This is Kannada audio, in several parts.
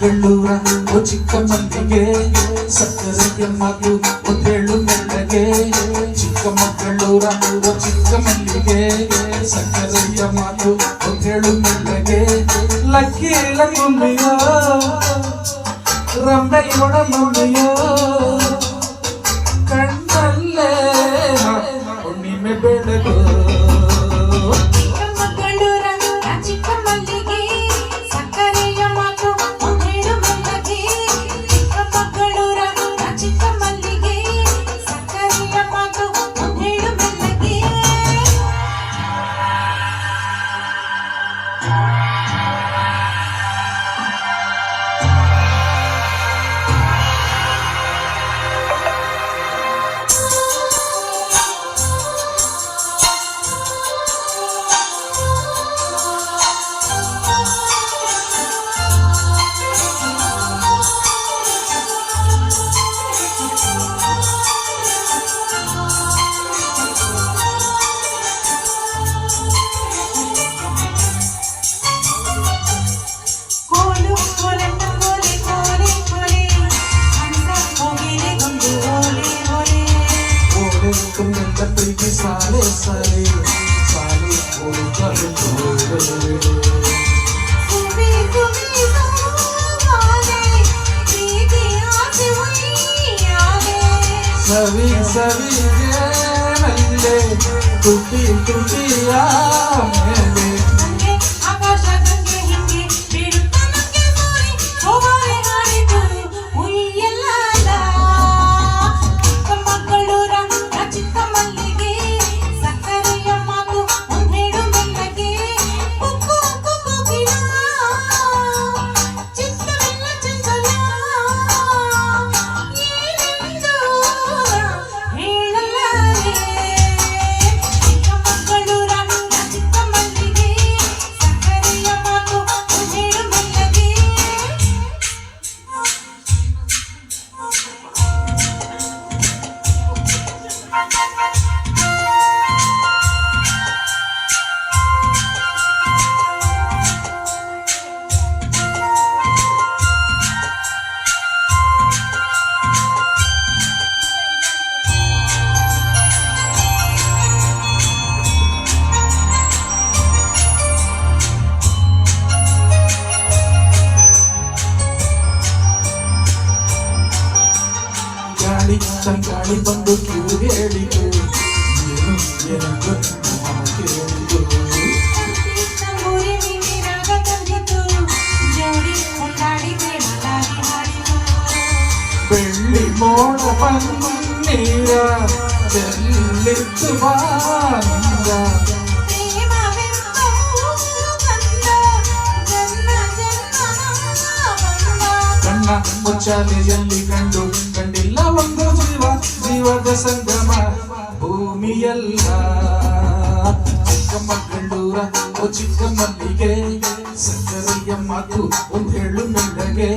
ಚಿಕ್ಕಮಗಳೂರ ಚಿಕ್ಕ ಮಲ್ಲಿಗೆ ಸಕ್ಕರೆಯ ಮಾತು ಒಂದೇಳು ಮೆಲ್ಲಗೆ ಚಿಕ್ಕಮಗಳೂರ ಚಿಕ್ಕ ಮಲ್ಲಿಗೆ ಸಕ್ಕರೆಯ ಮಾತು ಒಂದೇಳು ಮೆಲ್ಲಗೆ ಲಕ್ಕಿಲ ತುಂಬಿಯೋ ರಂಬೆಯೊಡ ನುಡಿಯೋ ಕಣ್ಣಲ್ಲೇ ಹುಣ್ಣಿಮೆ ಬೆಳಗು ಪ್ರೀತಿ ಸಾಲೆ ಸಾಲೆ ಸಾಲೆ ಸವಿ ಸವಿಗೆ ತುಟಿ ತುಟಿಯ ಮೇಲೆ ತಂಗಾಳಿ ಬಂದು ಕಿವಿ ಹೇಳಿತು ಏನು ಎಂದು ಕೇಳಿತು ಬೆಳ್ಳಿ ಮೋಡ ಪನ್ನೀರ ಚೆಲ್ಲಿತ್ತು ಬಾಂಗ ಕಣ್ಣ ಮುಚ್ಚಾಲೆಯಲ್ಲಿ ಕಂಡು ಕಂಡಿಲ್ಲ ಒಂದು ಜೀವದ ಸಂಗಮ ಭೂಮಿಯಲ್ಲ ಚಿಕ್ಕಮಗಳೂರ ಚಿಕ್ಕ ಮಲ್ಲಿಗೆ ಸಕ್ಕರೆಯ ಮಾತು ಒಂದೇಳು ಮೆಲ್ಲಗೆ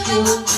you.